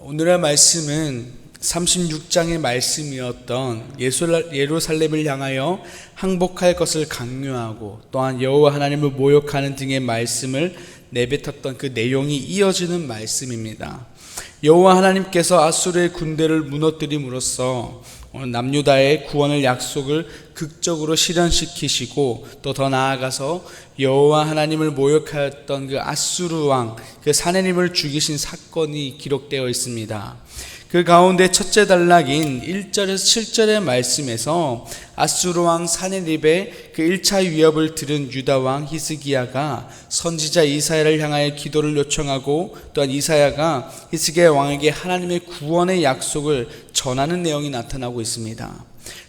오늘의 말씀은 36장의 말씀이었던 예루살렘을 향하여 항복할 것을 강요하고 또한 여호와 하나님을 모욕하는 등의 말씀을 내뱉었던 그 내용이 이어지는 말씀입니다. 여호와 하나님께서 아수르의 군대를 무너뜨림으로써 남유다의 구원의 약속을 극적으로 실현시키시고 또 더 나아가서 여호와 하나님을 모욕하였던 그 아수르 왕 그 사내립을 죽이신 사건이 기록되어 있습니다. 그 가운데 첫째 단락인 1절에서 7절의 말씀에서 아수르 왕 사내립의 그 1차 위협을 들은 유다 왕 히스기야가 선지자 이사야를 향하여 기도를 요청하고 또한 이사야가 히스기야 왕에게 하나님의 구원의 약속을 전하는 내용이 나타나고 있습니다.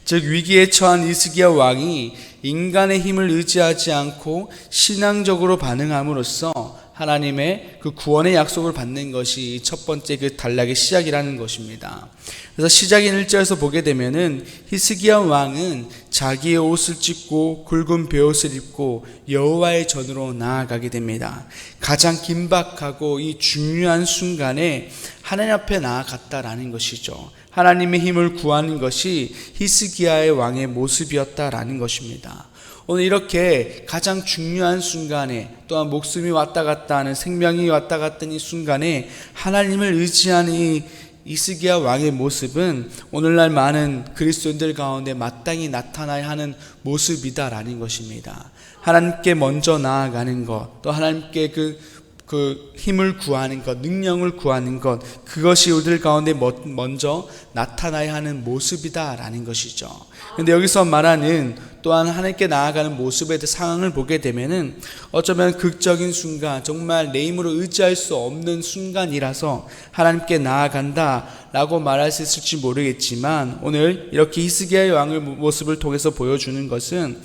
즉 위기에 처한 히스기야 왕이 인간의 힘을 의지하지 않고 신앙적으로 반응함으로써 하나님의 그 구원의 약속을 받는 것이 첫 번째 그 단락의 시작이라는 것입니다. 그래서 시작인 1절에서 보게 되면은 히스기야 왕은 자기의 옷을 찢고 굵은 베옷을 입고 여호와의 전으로 나아가게 됩니다. 가장 긴박하고 이 중요한 순간에 하나님 앞에 나아갔다라는 것이죠. 하나님의 힘을 구하는 것이 히스기야의 왕의 모습이었다라는 것입니다. 오늘 이렇게 가장 중요한 순간에 또한 목숨이 왔다 갔다 하는 생명이 왔다 갔다 하는 이 순간에 하나님을 의지하는 이 히스기야 왕의 모습은 오늘날 많은 그리스도인들 가운데 마땅히 나타나야 하는 모습이다라는 것입니다. 하나님께 먼저 나아가는 것, 또 하나님께 그 힘을 구하는 것, 능력을 구하는 것, 그것이 우리들 가운데 먼저 나타나야 하는 모습이다라는 것이죠. 그런데 여기서 말하는 또한 하나님께 나아가는 모습에 대해 상황을 보게 되면은 어쩌면 극적인 순간, 정말 내 힘으로 의지할 수 없는 순간이라서 하나님께 나아간다라고 말할 수 있을지 모르겠지만 오늘 이렇게 히스기야의 왕의 모습을 통해서 보여주는 것은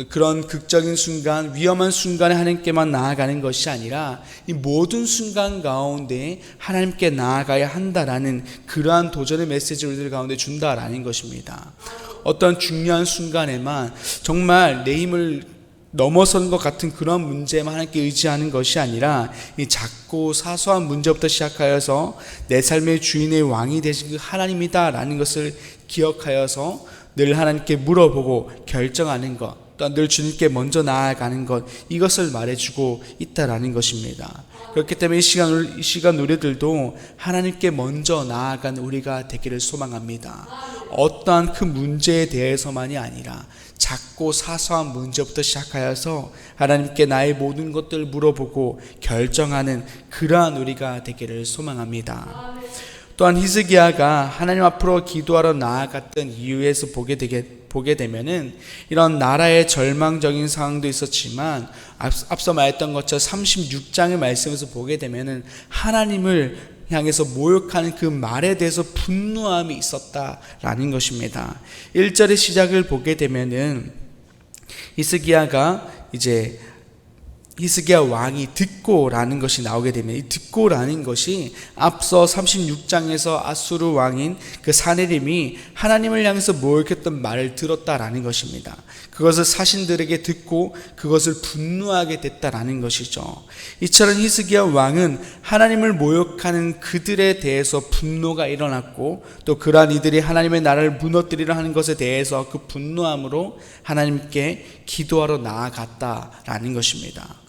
그런 극적인 순간, 위험한 순간에 하나님께만 나아가는 것이 아니라 이 모든 순간 가운데 하나님께 나아가야 한다라는 그러한 도전의 메시지를 우리들 가운데 준다라는 것입니다. 어떤 중요한 순간에만 정말 내 힘을 넘어선 것 같은 그런 문제만 하나님께 의지하는 것이 아니라 이 작고 사소한 문제부터 시작하여서 내 삶의 주인의 왕이 되신 그 하나님이다라는 것을 기억하여서 늘 하나님께 물어보고 결정하는 것, 또한 늘 주님께 먼저 나아가는 것, 이것을 말해주고 있다라는 것입니다. 그렇기 때문에 이 시간 우리들도 하나님께 먼저 나아간 우리가 되기를 소망합니다. 어떠한 큰 문제에 대해서만이 아니라 작고 사소한 문제부터 시작하여서 하나님께 나의 모든 것들을 물어보고 결정하는 그러한 우리가 되기를 소망합니다. 또한 히스기야가 하나님 앞으로 기도하러 나아갔던 이유에서 보게 되면은 이런 나라의 절망적인 상황도 있었지만 앞서 말했던 것처럼 36장의 말씀에서 보게 되면은 하나님을 향해서 모욕하는 그 말에 대해서 분노함이 있었다라는 것입니다. 1절의 시작을 보게 되면은 히스기야 왕이 듣고라는 것이 나오게 되면 이 듣고라는 것이 앞서 36장에서 아수르 왕인 그 사내립이 하나님을 향해서 모욕했던 말을 들었다라는 것입니다. 그것을 사신들에게 듣고 그것을 분노하게 됐다라는 것이죠. 이처럼 히스기야 왕은 하나님을 모욕하는 그들에 대해서 분노가 일어났고 또 그러한 이들이 하나님의 나라를 무너뜨리려 하는 것에 대해서 그 분노함으로 하나님께 기도하러 나아갔다라는 것입니다.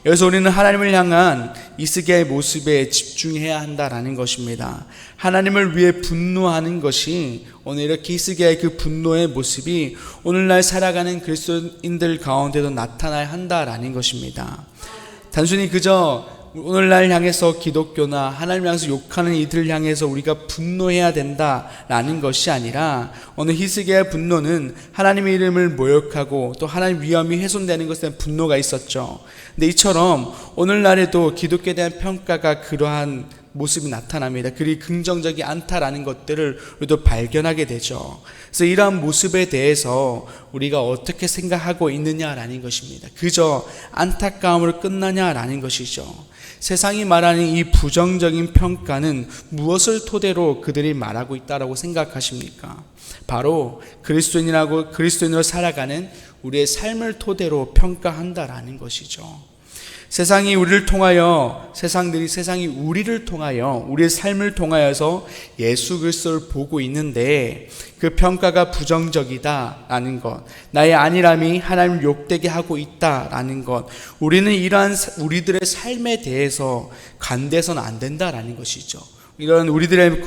여기서 우리는 하나님을 향한 히스기야의 모습에 집중해야 한다라는 것입니다. 하나님을 위해 분노하는 것이 오늘 이렇게 히스기야의 그 분노의 모습이 오늘날 살아가는 그리스도인들 가운데도 나타나야 한다라는 것입니다. 단순히 그저 오늘날 향해서 기독교나 하나님 향해서 욕하는 이들을 향해서 우리가 분노해야 된다라는 것이 아니라 오늘 히스기야의 분노는 하나님의 이름을 모욕하고 또 하나님 위엄이 훼손되는 것에 대한 분노가 있었죠. 근데 이처럼 오늘날에도 기독교에 대한 평가가 그러한 모습이 나타납니다. 그리 긍정적이 않다라는 것들을 우리도 발견하게 되죠. 그래서 이러한 모습에 대해서 우리가 어떻게 생각하고 있느냐라는 것입니다. 그저 안타까움으로 끝나냐라는 것이죠. 세상이 말하는 이 부정적인 평가는 무엇을 토대로 그들이 말하고 있다라고 생각하십니까? 바로 그리스도인으로 살아가는 우리의 삶을 토대로 평가한다라는 것이죠. 세상이 세상이 우리를 통하여, 우리의 삶을 통하여서 예수 그리스도를 보고 있는데 그 평가가 부정적이다라는 것, 나의 안일함이 하나님을 욕되게 하고 있다라는 것, 우리는 이러한 우리들의 삶에 대해서 간대해서는 안 된다라는 것이죠. 이런 우리들의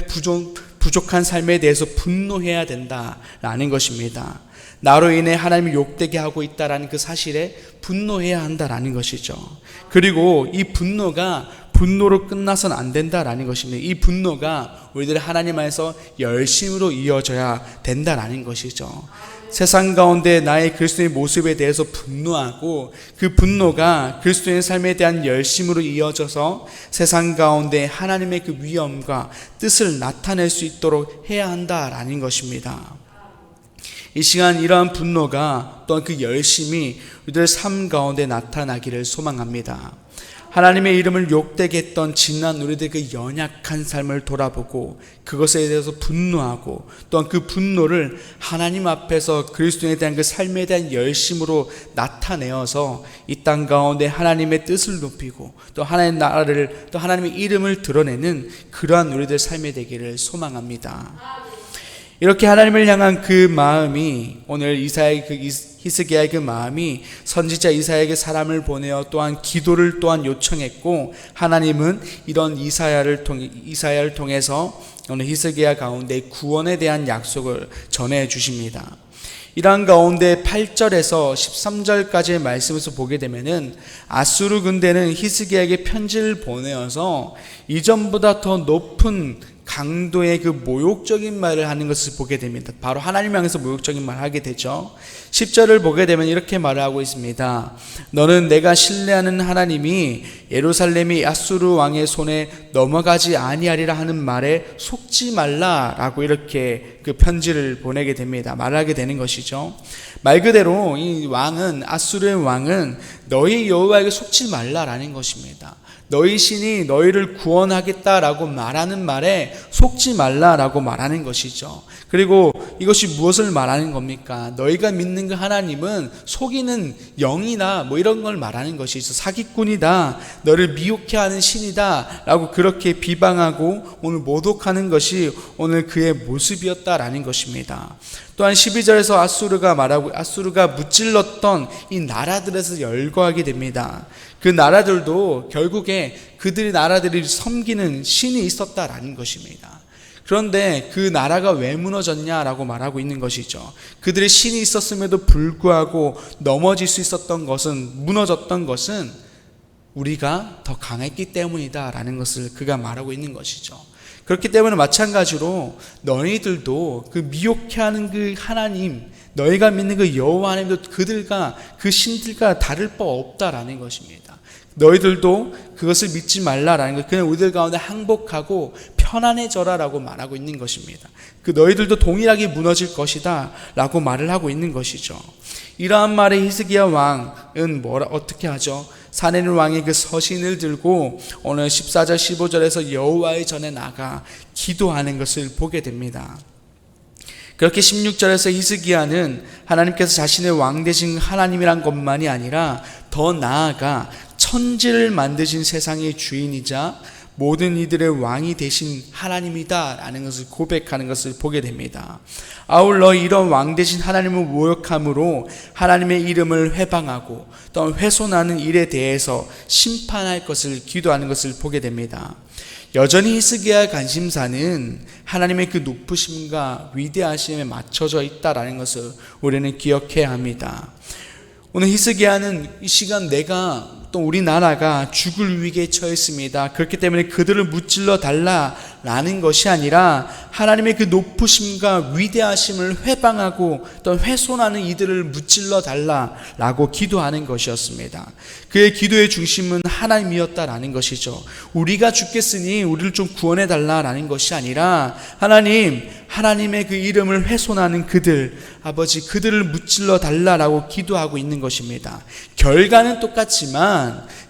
부족한 삶에 대해서 분노해야 된다라는 것입니다. 나로 인해 하나님이 욕되게 하고 있다라는 그 사실에 분노해야 한다라는 것이죠. 그리고 이 분노가 분노로 끝나서는 안 된다라는 것입니다. 이 분노가 우리들의 하나님 안에서 열심으로 이어져야 된다라는 것이죠. 세상 가운데 나의 그리스도의 모습에 대해서 분노하고 그 분노가 그리스도의 삶에 대한 열심으로 이어져서 세상 가운데 하나님의 그 위엄과 뜻을 나타낼 수 있도록 해야 한다라는 것입니다. 이 시간 이러한 분노가 또한 그 열심이 우리들의 삶 가운데 나타나기를 소망합니다. 하나님의 이름을 욕되게 했던 지난 우리들의 그 연약한 삶을 돌아보고 그것에 대해서 분노하고 또한 그 분노를 하나님 앞에서 그리스도에 대한 그 삶에 대한 열심으로 나타내어서 이 땅 가운데 하나님의 뜻을 높이고 또 하나님의 나라를, 또 하나님의 이름을 드러내는 그러한 우리들 삶이 되기를 소망합니다. 이렇게 하나님을 향한 그 마음이, 오늘 히스기야의 그 마음이 선지자 이사야에게 사람을 보내어 또한 기도를 또한 요청했고, 하나님은 이런 이사야를 통해서 오늘 히스기야 가운데 구원에 대한 약속을 전해 주십니다. 이러한 가운데 8절에서 13절까지의 말씀에서 보게 되면은 아수르 군대는 히스기야에게 편지를 보내어서 이전보다 더 높은 강도의 그 모욕적인 말을 하는 것을 보게 됩니다. 바로 하나님 향해서 모욕적인 말을 하게 되죠. 10절을 보게 되면 이렇게 말을 하고 있습니다. 너는 내가 신뢰하는 하나님이 예루살렘이 아수르 왕의 손에 넘어가지 아니하리라 하는 말에 속지 말라라고 이렇게 그 편지를 보내게 됩니다. 말하게 되는 것이죠. 말 그대로 이 왕은, 아수르의 왕은 너희 여호와에게 속지 말라라는 것입니다. 너희 신이 너희를 구원하겠다라고 말하는 말에 속지 말라라고 말하는 것이죠. 그리고 이것이 무엇을 말하는 겁니까? 너희가 믿는 그 하나님은 속이는 영이나 뭐 이런 걸 말하는 것이죠. 사기꾼이다, 너를 미혹해 하는 신이다 라고 그렇게 비방하고 오늘 모독하는 것이 오늘 그의 모습이었다라는 것입니다. 또한 12절에서 아수르가 무찔렀던 이 나라들에서 열거하게 됩니다. 그 나라들도 결국에 그들의 나라들이 섬기는 신이 있었다라는 것입니다. 그런데 그 나라가 왜 무너졌냐라고 말하고 있는 것이죠. 그들의 신이 있었음에도 불구하고 무너졌던 것은 우리가 더 강했기 때문이다라는 것을 그가 말하고 있는 것이죠. 그렇기 때문에 마찬가지로 너희들도 그 미혹해하는 그 하나님, 너희가 믿는 그 여호와 하나님도 그들과 그 신들과 다를 바 없다라는 것입니다. 너희들도 그것을 믿지 말라라는 것, 그냥 우리들 가운데 항복하고 편안해져라라고 말하고 있는 것입니다. 그 너희들도 동일하게 무너질 것이다 라고 말을 하고 있는 것이죠. 이러한 말에 히스기야 왕은 어떻게 하죠? 사내는 왕의 그 서신을 들고 오늘 14절 15절에서 여호와의 전에 나가 기도하는 것을 보게 됩니다. 그렇게 16절에서 히스기야는 하나님께서 자신의 왕 되신 하나님이란 것만이 아니라 더 나아가 천지를 만드신 세상의 주인이자 모든 이들의 왕이 되신 하나님이다 라는 것을 고백하는 것을 보게 됩니다. 아울러 이런 왕 되신 하나님을 모욕함으로 하나님의 이름을 회방하고 또 훼손하는 일에 대해서 심판할 것을 기도하는 것을 보게 됩니다. 여전히 히스기야의 관심사는 하나님의 그 높으심과 위대하심에 맞춰져 있다라는 것을 우리는 기억해야 합니다. 오늘 히스기야는 이 시간 내가 또 우리나라가 죽을 위기에 처했습니다. 그렇기 때문에 그들을 무찔러 달라라는 것이 아니라 하나님의 그 높으심과 위대하심을 회방하고 또 훼손하는 이들을 무찔러 달라라고 기도하는 것이었습니다. 그의 기도의 중심은 하나님이었다라는 것이죠. 우리가 죽겠으니 우리를 좀 구원해 달라라는 것이 아니라 하나님의 그 이름을 훼손하는 그들, 아버지 그들을 무찔러 달라라고 기도하고 있는 것입니다. 결과는 똑같지만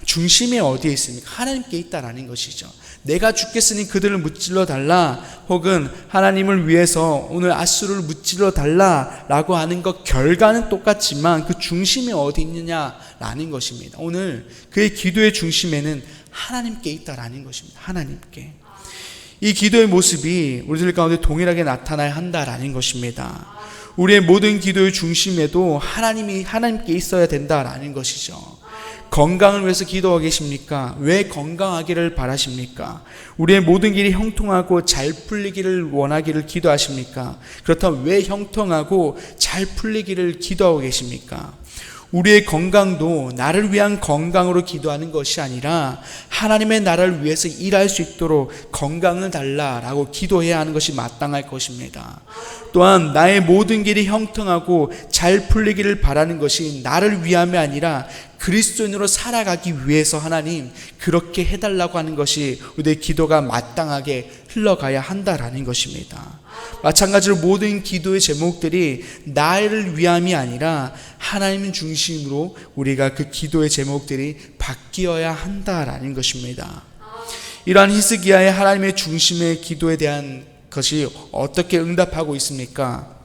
중심이 어디에 있습니까? 하나님께 있다라는 것이죠. 내가 죽겠으니 그들을 무찔러 달라, 혹은 하나님을 위해서 오늘 앗수를 무찔러 달라라고 하는 것 결과는 똑같지만 그 중심이 어디 있느냐라는 것입니다. 오늘 그의 기도의 중심에는 하나님께 있다라는 것입니다. 하나님께. 이 기도의 모습이 우리들 가운데 동일하게 나타나야 한다라는 것입니다. 우리의 모든 기도의 중심에도 하나님께 있어야 된다라는 것이죠. 건강을 위해서 기도하고 계십니까? 왜 건강하기를 바라십니까? 우리의 모든 길이 형통하고 잘 풀리기를 원하기를 기도하십니까? 그렇다면 왜 형통하고 잘 풀리기를 기도하고 계십니까? 우리의 건강도 나를 위한 건강으로 기도하는 것이 아니라 하나님의 나라를 위해서 일할 수 있도록 건강을 달라라고 기도해야 하는 것이 마땅할 것입니다. 또한 나의 모든 길이 형통하고 잘 풀리기를 바라는 것이 나를 위함이 아니라 그리스도인으로 살아가기 위해서 하나님 그렇게 해달라고 하는 것이 우리의 기도가 마땅하게 흘러가야 한다라는 것입니다. 마찬가지로 모든 기도의 제목들이 나를 위함이 아니라 하나님 중심으로 우리가 그 기도의 제목들이 바뀌어야 한다라는 것입니다. 이러한 히스기야의 하나님의 중심의 기도에 대한 것이 어떻게 응답하고 있습니까?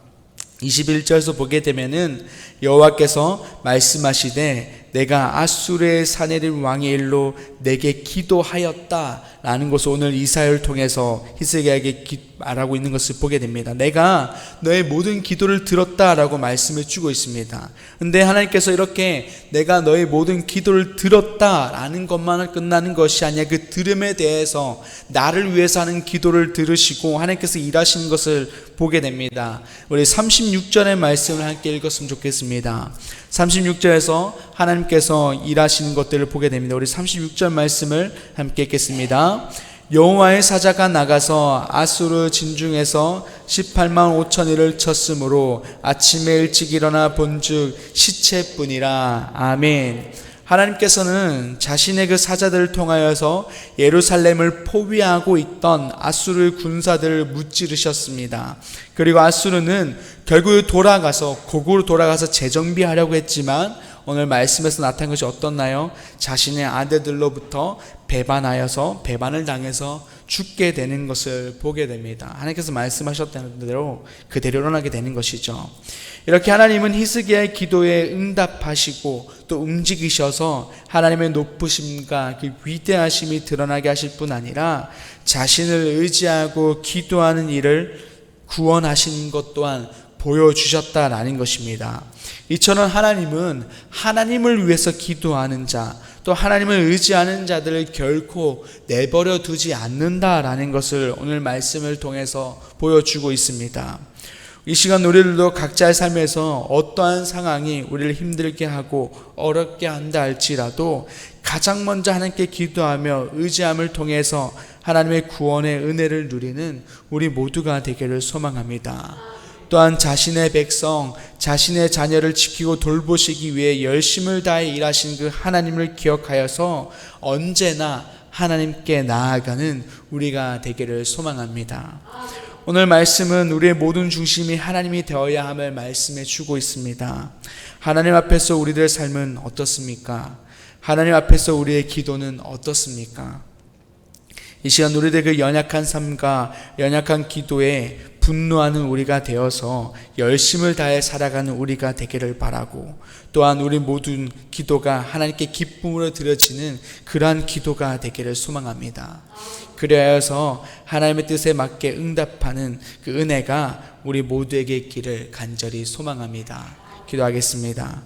21절에서 보게 되면은 여호와께서 말씀하시되 내가 앗수르의 사내립 왕의 일로 내게 기도하였다라는 것을 오늘 이사야를 통해서 히스기야에게 말하고 있는 것을 보게 됩니다. 내가 너의 모든 기도를 들었다라고 말씀을 주고 있습니다. 근데 하나님께서 이렇게 내가 너의 모든 기도를 들었다라는 것만 끝나는 것이 아니라 그 들음에 대해서 나를 위해서 하는 기도를 들으시고 하나님께서 일하시는 것을 보게 됩니다. 우리 36절의 말씀을 함께 읽었으면 좋겠습니다. 36절에서 하나님께서 일하시는 것들을 보게 됩니다. 우리 36절 말씀을 함께 읽겠습니다. 여호와의 사자가 나가서 앗수르 진중에서 18만 5천이를 쳤으므로 아침에 일찍 일어나 본즉 시체뿐이라. 아멘. 하나님께서는 자신의 그 사자들을 통하여서 예루살렘을 포위하고 있던 앗수르 군사들을 무찌르셨습니다. 그리고 앗수르는 결국 고국으로 돌아가서 재정비하려고 했지만 오늘 말씀에서 나타난 것이 어떻나요? 자신의 아들들로부터 배반을 당해서 죽게 되는 것을 보게 됩니다. 하나님께서 말씀하셨다는 대로 그대로 일어나게 되는 것이죠. 이렇게 하나님은 히스기야의 기도에 응답하시고 또 움직이셔서 하나님의 높으심과 그 위대하심이 드러나게 하실 뿐 아니라 자신을 의지하고 기도하는 일을 구원하시는 것 또한 보여주셨다라는 것입니다. 이처럼 하나님은 하나님을 위해서 기도하는 자, 또 하나님을 의지하는 자들을 결코 내버려 두지 않는다라는 것을 오늘 말씀을 통해서 보여주고 있습니다. 이 시간 우리들도 각자의 삶에서 어떠한 상황이 우리를 힘들게 하고 어렵게 한다 할지라도 가장 먼저 하나님께 기도하며 의지함을 통해서 하나님의 구원의 은혜를 누리는 우리 모두가 되기를 소망합니다. 또한 자신의 백성, 자신의 자녀를 지키고 돌보시기 위해 열심을 다해 일하신 그 하나님을 기억하여서 언제나 하나님께 나아가는 우리가 되기를 소망합니다. 오늘 말씀은 우리의 모든 중심이 하나님이 되어야 함을 말씀해 주고 있습니다. 하나님 앞에서 우리들의 삶은 어떻습니까? 하나님 앞에서 우리의 기도는 어떻습니까? 이 시간 우리들의 그 연약한 삶과 연약한 기도에 분노하는 우리가 되어서 열심을 다해 살아가는 우리가 되기를 바라고, 또한 우리 모든 기도가 하나님께 기쁨으로 드려지는 그러한 기도가 되기를 소망합니다. 그리하여서 하나님의 뜻에 맞게 응답하는 그 은혜가 우리 모두에게 있기를 간절히 소망합니다. 기도하겠습니다.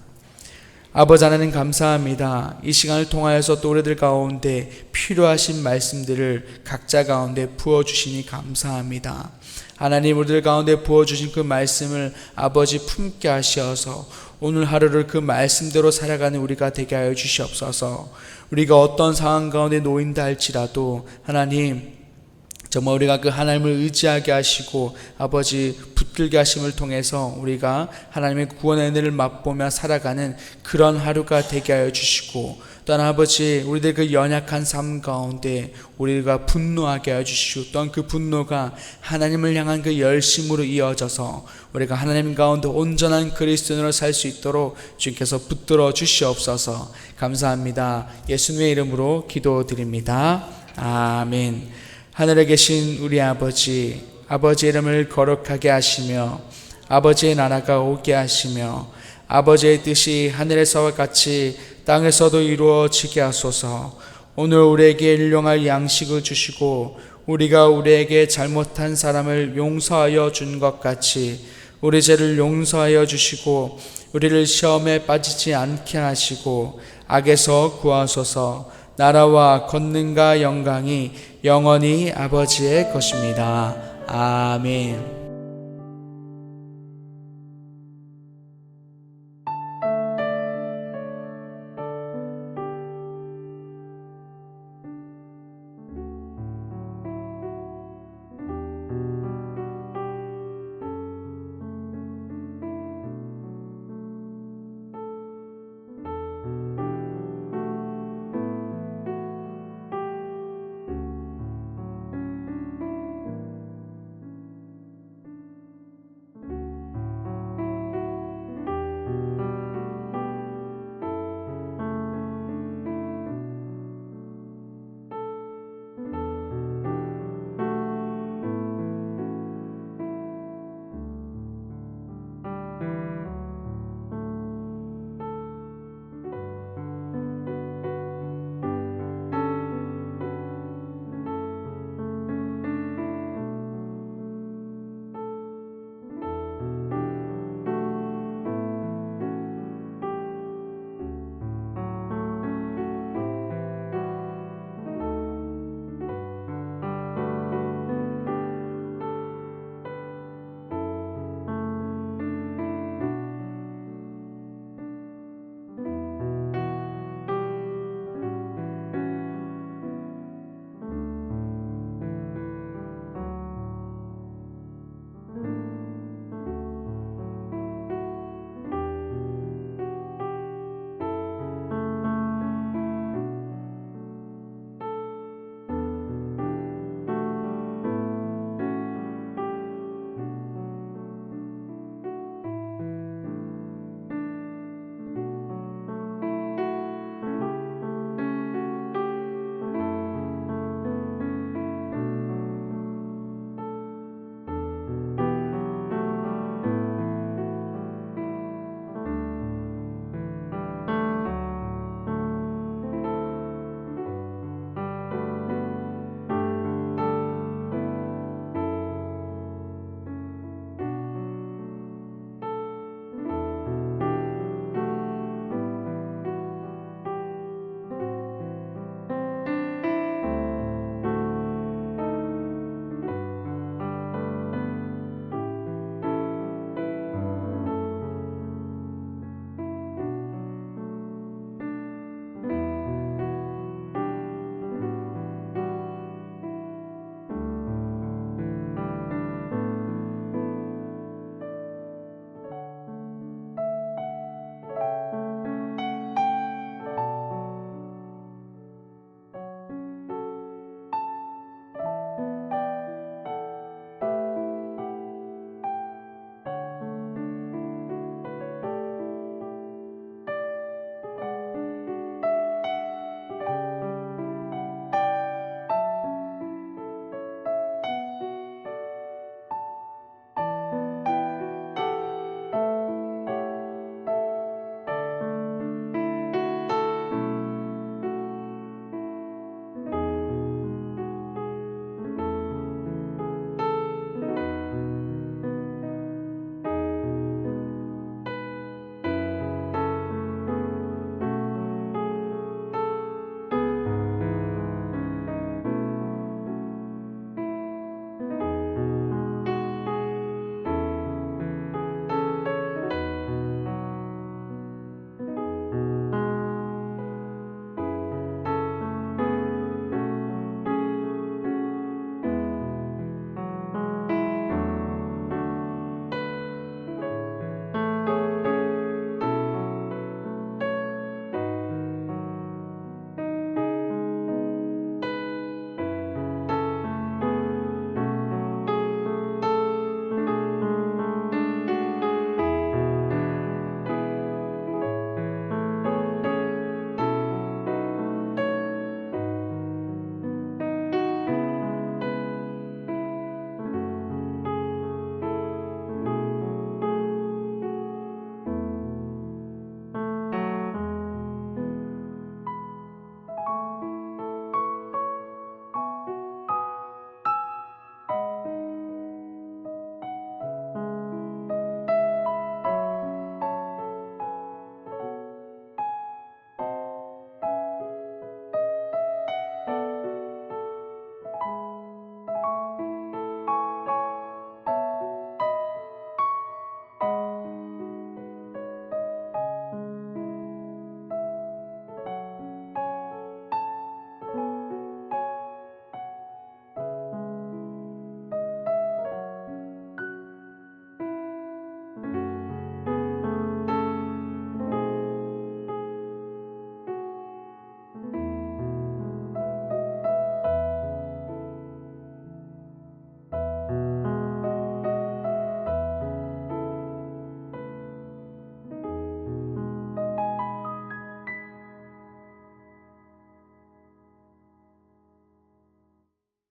아버지 하나님 감사합니다. 이 시간을 통하여서 또 우리들 가운데 필요하신 말씀들을 각자 가운데 부어주시니 감사합니다. 하나님 우리들 가운데 부어주신 그 말씀을 아버지 품게 하셔서 오늘 하루를 그 말씀대로 살아가는 우리가 되게 하여 주시옵소서. 우리가 어떤 상황 가운데 놓인다 할지라도 하나님 정말 우리가 그 하나님을 의지하게 하시고 아버지 붙들게 하심을 통해서 우리가 하나님의 구원의 은혜를 맛보며 살아가는 그런 하루가 되게 하여 주시고, 또한 아버지 우리들 그 연약한 삶 가운데 우리가 분노하게 하여 주시고, 또한 그 분노가 하나님을 향한 그 열심으로 이어져서 우리가 하나님 가운데 온전한 그리스도인으로 살 수 있도록 주께서 붙들어 주시옵소서. 감사합니다. 예수님의 이름으로 기도드립니다. 아멘. 하늘에 계신 우리 아버지, 아버지의 이름을 거룩하게 하시며 아버지의 나라가 오게 하시며 아버지의 뜻이 하늘에서와 같이 땅에서도 이루어지게 하소서. 오늘 우리에게 일용할 양식을 주시고 우리가 우리에게 잘못한 사람을 용서하여 준 것 같이 우리 죄를 용서하여 주시고 우리를 시험에 빠지지 않게 하시고 악에서 구하소서. 나라와 권능과 영광이 영원히 아버지의 것입니다. 아멘.